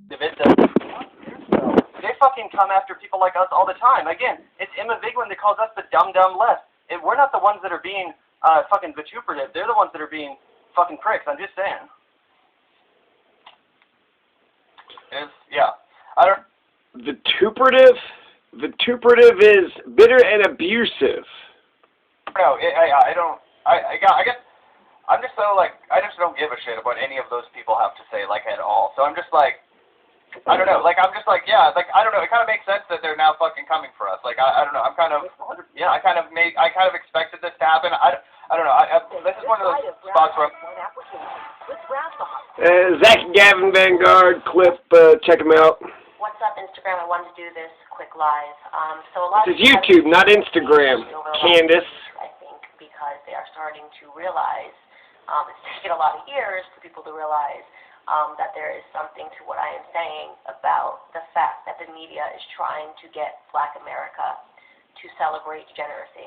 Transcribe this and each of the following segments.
They fucking come after people like us all the time. Again, it's Emma Vigeland that calls us the dumb left. We're not the ones that are being fucking vituperative. They're the ones that are being fucking pricks. I'm just saying. Yeah. I don't. Vituperative? Vituperative is bitter and abusive. No, I don't. I guess I'm just so like I just don't give a shit about any of those people have to say like at all. So I'm just like. I don't know, like, I'm just like, yeah, like, I don't know, it kind of makes sense that they're now fucking coming for us, like, I don't know, I'm kind of, yeah, I kind of expected this to happen, I don't know, this is one of those spots where Zach Gavin Vanguard clip, check him out. What's up, Instagram? I wanted to do this quick live, so a lot this is YouTube, not Instagram, Candace. I think, because they are starting to realize, it's taken a lot of years for people to realize, that there is something to what I am saying about the fact that the media is trying to get Black America to celebrate degeneracy.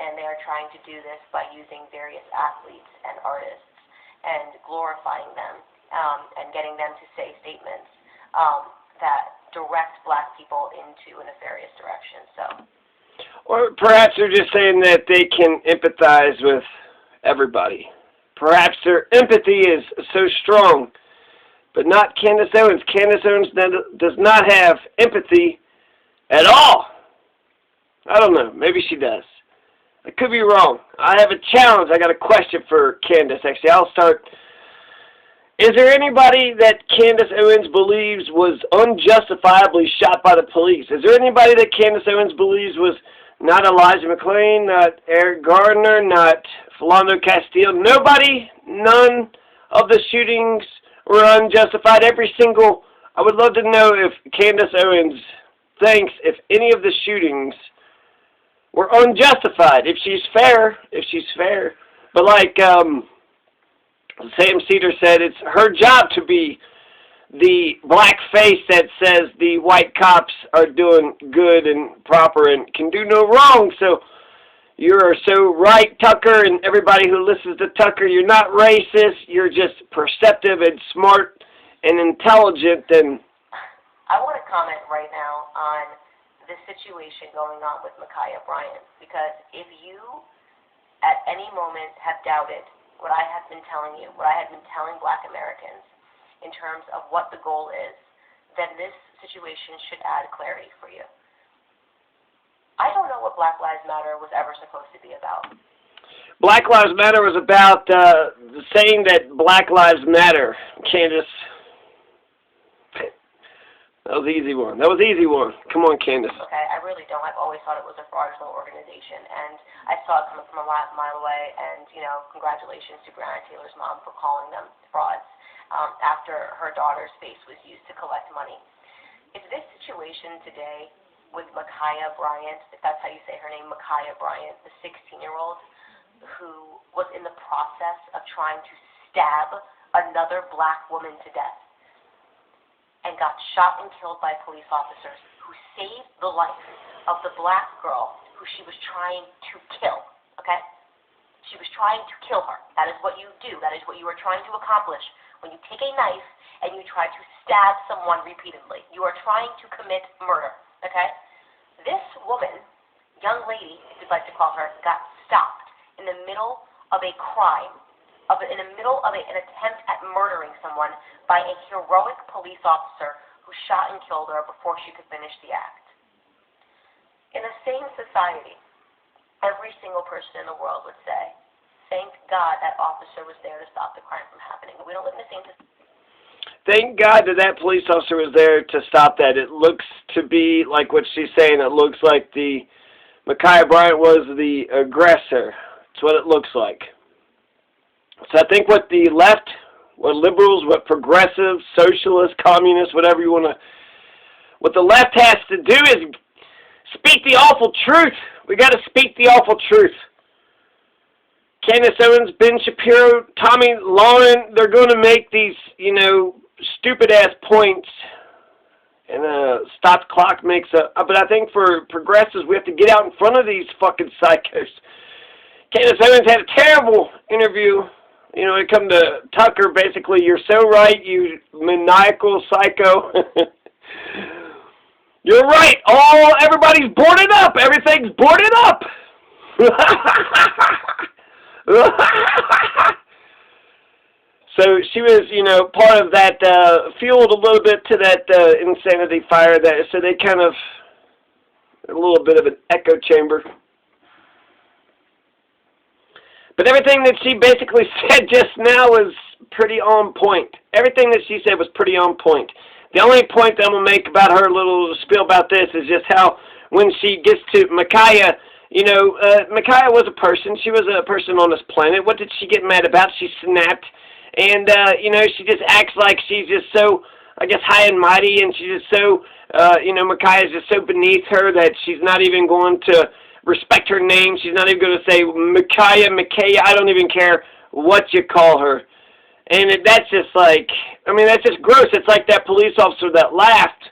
And they are trying to do this by using various athletes and artists and glorifying them and getting them to say statements that direct Black people into a nefarious direction. So, or perhaps they're just saying that they can empathize with everybody. Perhaps their empathy is so strong. But not Candace Owens. Candace Owens does not have empathy at all. I don't know. Maybe she does. I could be wrong. I have a challenge. I got a question for Candace. Actually, I'll start. Is there anybody that Candace Owens believes was unjustifiably shot by the police? Is there anybody that Candace Owens believes was not Elijah McClain, not Eric Gardner, not Philando Castile? Nobody? None of the shootings were unjustified. I would love to know if Candace Owens thinks if any of the shootings were unjustified. If she's fair. But like Sam Cedar said, it's her job to be the black face that says the white cops are doing good and proper and can do no wrong. So you're so right, Tucker, and everybody who listens to Tucker, you're not racist, you're just perceptive and smart and intelligent. And I want to comment right now on the situation going on with Ma'Khia Bryant, because if you at any moment have doubted what I have been telling you, what I have been telling Black Americans in terms of what the goal is, then this situation should add clarity for you. I don't know what Black Lives Matter was ever supposed to be about. Black Lives Matter was about saying that Black Lives Matter, Candace. That was an easy one. Come on, Candace. Okay, I really don't. I've always thought it was a fraudulent organization, and I saw it coming from a mile away, and, you know, congratulations to Breonna Taylor's mom for calling them frauds after her daughter's face was used to collect money. If this situation today with Ma'Khia Bryant, if that's how you say her name, Ma'Khia Bryant, the 16-year-old who was in the process of trying to stab another Black woman to death and got shot and killed by police officers who saved the life of the Black girl who she was trying to kill, okay? She was trying to kill her. That is what you do. That is what you are trying to accomplish. When you take a knife and you try to stab someone repeatedly, you are trying to commit murder. Okay? This woman, young lady, if you'd like to call her, got stopped in the middle of a crime, in the middle of an attempt at murdering someone by a heroic police officer who shot and killed her before she could finish the act. In a sane society, every single person in the world would say, thank God that officer was there to stop the crime from happening. We don't live in the same society. Thank God that police officer was there to stop that. It looks to be like what she's saying. It looks like the Ma'Khia Bryant was the aggressor. That's what it looks like. So I think what the left, what liberals, what progressives, socialists, communists, whatever you want to, what the left has to do is speak the awful truth. We got to speak the awful truth. Candace Owens, Ben Shapiro, Tommy Lauren, they're going to make these, you know, stupid-ass points, and stop the clock makes a... But I think for progressives, we have to get out in front of these fucking psychos. Candace Owens had a terrible interview You know, when it comes to Tucker, basically, you're so right, you maniacal psycho. You're right. Everybody's boarded up. Everything's boarded up. So she was, you know, part of that, fueled a little bit to that insanity fire. So they kind of, a little bit of an echo chamber. But everything that she basically said just now was pretty on point. Everything that she said was pretty on point. The only point that I'm going to make about her little spiel about this is just how when she gets to Micaiah, you know, Micaiah was a person. She was a person on this planet. What did she get mad about? She snapped. And, you know, she just acts like she's just so, I guess, high and mighty. And she's just so, you know, Micaiah's just so beneath her that she's not even going to respect her name. She's not even going to say Micaiah, I don't even care what you call her. And that's just like, I mean, that's just gross. It's like that police officer that laughed.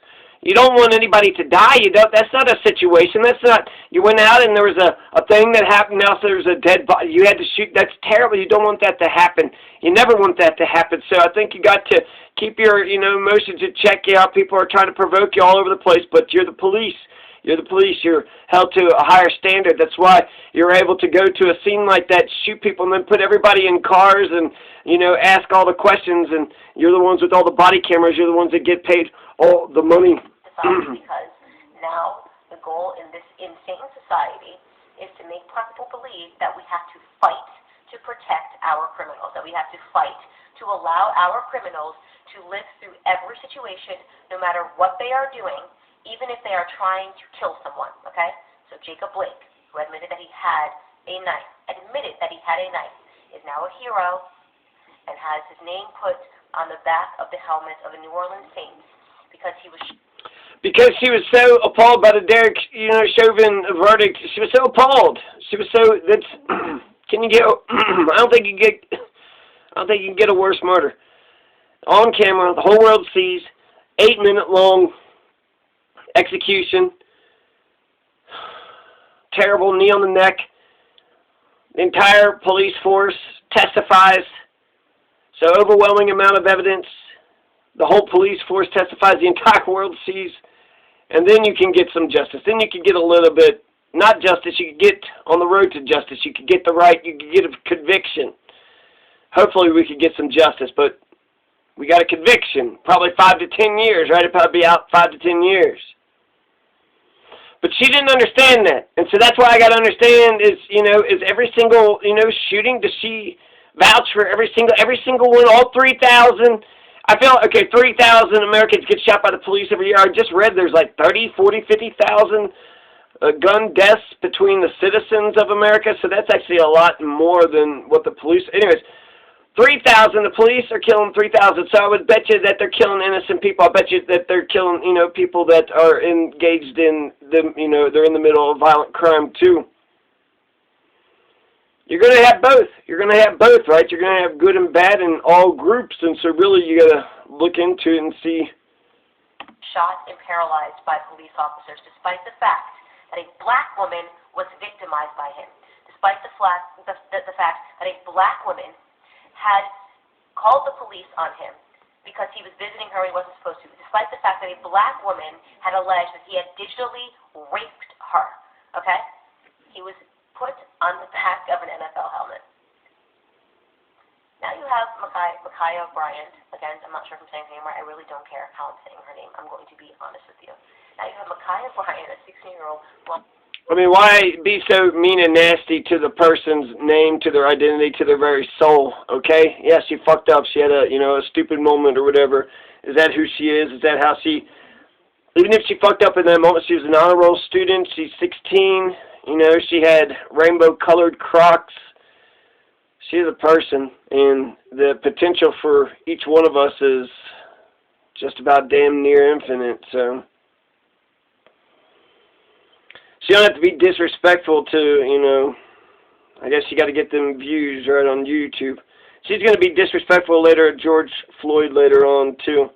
You don't want anybody to die. That's not a situation. That's not, you went out and there was a thing that happened. Now there's a dead body. You had to shoot. That's terrible. You don't want that to happen. You never want that to happen. So I think you got to keep your, you know, emotions in check. Yeah, people are trying to provoke you all over the place, but you're the police. You're the police. You're held to a higher standard. That's why you're able to go to a scene like that, shoot people, and then put everybody in cars and, you know, ask all the questions. And you're the ones with all the body cameras. You're the ones that get paid all the money. Because now the goal in this insane society is to make people believe that we have to fight to protect our criminals, that we have to fight to allow our criminals to live through every situation, no matter what they are doing, even if they are trying to kill someone, okay? So Jacob Blake, who admitted that he had a knife, is now a hero and has his name put on the back of the helmet of the New Orleans Saints because he was... Because she was so appalled by the Derek, you know, Chauvin verdict. She was so appalled. She was so, that's, can you get, I don't think you can get a worse murder. On camera, the whole world sees, 8-minute long execution, terrible knee on the neck, the entire police force testifies, so overwhelming amount of evidence, the whole police force testifies, the entire world sees, and then you can get some justice. Then you can get a little bit, not justice, you can get on the road to justice, you can get the right, you can get a conviction. Hopefully we could get some justice, but we got a conviction, probably 5 to 10 years, right? It'll probably be out 5 to 10 years. But she didn't understand that. And so that's why I got to understand is, you know, is every single, you know, shooting, does she vouch for every single one, all 3,000? I feel, okay, 3,000 Americans get shot by the police every year. I just read there's like 30, 40, 50,000 gun deaths between the citizens of America. So that's actually a lot more than what the police, anyways. 3,000, the police are killing 3,000, so I would bet you that they're killing innocent people. I bet you that they're killing, you know, people that are engaged in the, you know, they're in the middle of violent crime too. You're going to have both. You're going to have both, right? You're going to have good and bad in all groups, and so really you got to look into it and see. Shot and paralyzed by police officers, despite the fact that a black woman was victimized by him, despite the fact that a black woman had called the police on him because he was visiting her when he wasn't supposed to, despite the fact that a black woman had alleged that he had digitally raped her, okay? He was put on the back of an NFL helmet. Now you have Micaiah Bryant. Again, I'm not sure if I'm saying her name right. I really don't care how I'm saying her name. I'm going to be honest with you. Now you have Micaiah Bryant, a 16-year-old. I mean, why be so mean and nasty to the person's name, to their identity, to their very soul, okay? Yeah, she fucked up. She had a, you know, a stupid moment or whatever. Is that who she is? Is that how she, even if she fucked up in that moment, she was an honor roll student. She's 16. You know, she had rainbow-colored Crocs. She's a person, and the potential for each one of us is just about damn near infinite, so... She don't have to be disrespectful to, you know, I guess you got to get them views right on YouTube. She's going to be disrespectful later at George Floyd later on, too.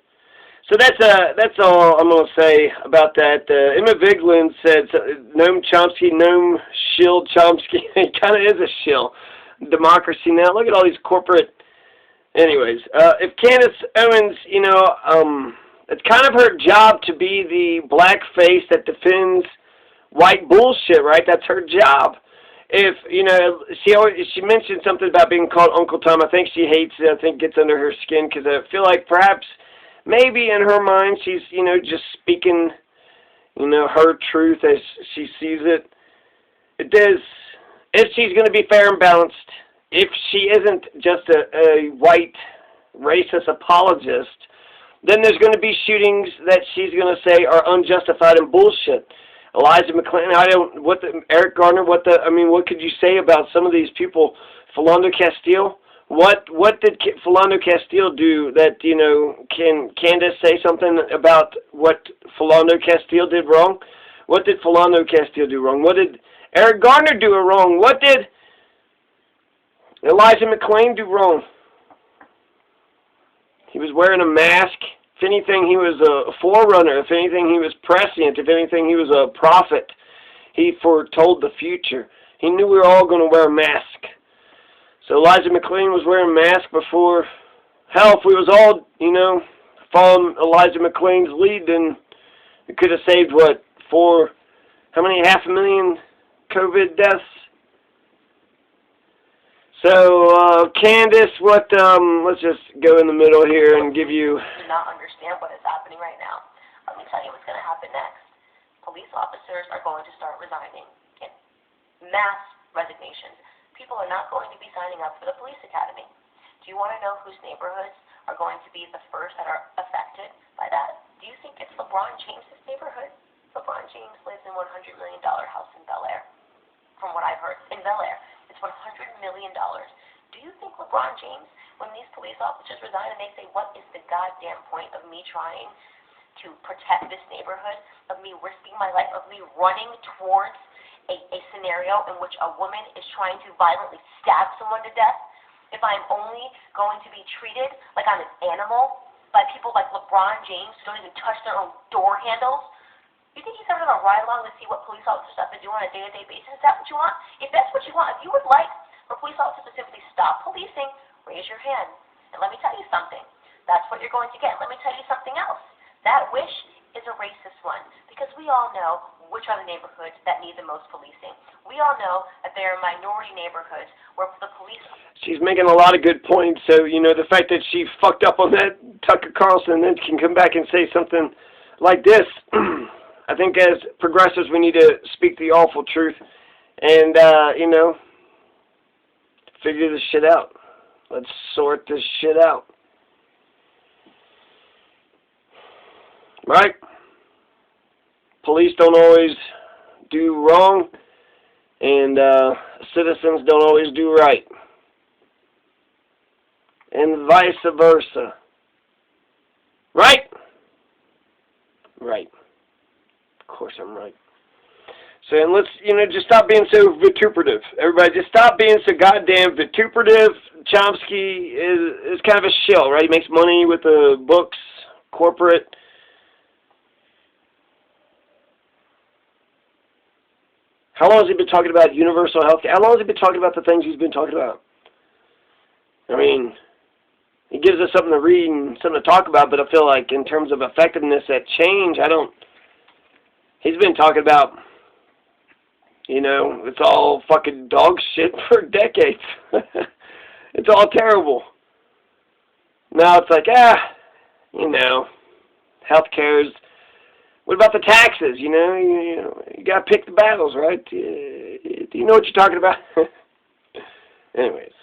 So that's all I'm going to say about that. Emma Vigeland said, Noam Chomsky, Noam Shill Chomsky. He kind of is a shill. democracy now. Look at all these corporate... Anyways, if Candace Owens, it's kind of her job to be the black face that defends white bullshit, right? That's her job. If, she mentioned something about being called Uncle Tom. I think she hates it. I think it gets under her skin because I feel like perhaps, maybe in her mind, she's, just speaking, her truth as she sees it. It does, if she's going to be fair and balanced, if she isn't just a white racist apologist, then there's going to be shootings that she's going to say are unjustified and bullshit. Elijah McClain, Eric Garner, what could you say about some of these people? Philando Castile, what did Philando Castile do that, can Candace say something about what Philando Castile did wrong? What did Philando Castile do wrong? What did Eric Garner do wrong? What did Elijah McClain do wrong? He was wearing a mask. If anything, he was a forerunner. If anything, he was prescient. If anything, he was a prophet. He foretold the future. He knew we were all going to wear a mask. So Elijah McClain was wearing a mask before. Hell, if we was all, following Elijah McClain's lead, then we could have saved, how many, 500,000 COVID deaths? So, Candace, let's just go in the middle here and give you... Do not understand what is happening right now. Let me tell you what's going to happen next. Police officers are going to start resigning. Mass resignations. People are not going to be signing up for the police academy. Do you want to know whose neighborhoods are going to be the first that are affected by that? Do you think it's LeBron James' neighborhood? LeBron James lives in a $100 million house in Bel Air, from what I've heard. In Bel Air. It's $100 million. Do you think LeBron James, when these police officers resign and they say, what is the goddamn point of me trying to protect this neighborhood, of me risking my life, of me running towards a scenario in which a woman is trying to violently stab someone to death, if I'm only going to be treated like I'm an animal by people like LeBron James who don't even touch their own door handles? You think he's ever going to ride along to see what police officers have to do on a day-to-day basis? Is that what you want? If that's what you want, if you would like for police officers to simply stop policing, raise your hand. And let me tell you something. That's what you're going to get. Let me tell you something else. That wish is a racist one, because we all know which are the neighborhoods that need the most policing. We all know that there are minority neighborhoods where the police... She's making a lot of good points. So, the fact that she fucked up on that Tucker Carlson and then can come back and say something like this... I think as progressives we need to speak the awful truth and, figure this shit out. Let's sort this shit out. Right? Police don't always do wrong, and citizens don't always do right. And vice versa. Right? Right. Of course I'm right. So let's, just stop being so vituperative. Everybody, just stop being so goddamn vituperative. Chomsky is kind of a shill, right? He makes money with the books, corporate. How long has he been talking about universal health care? How long has he been talking about the things he's been talking about? I mean, he gives us something to read and something to talk about, but I feel like in terms of effectiveness at change, he's been talking about, it's all fucking dog shit for decades. It's all terrible. Now it's like, healthcare is, what about the taxes, you got to pick the battles, right? Do you know what you're talking about? Anyways.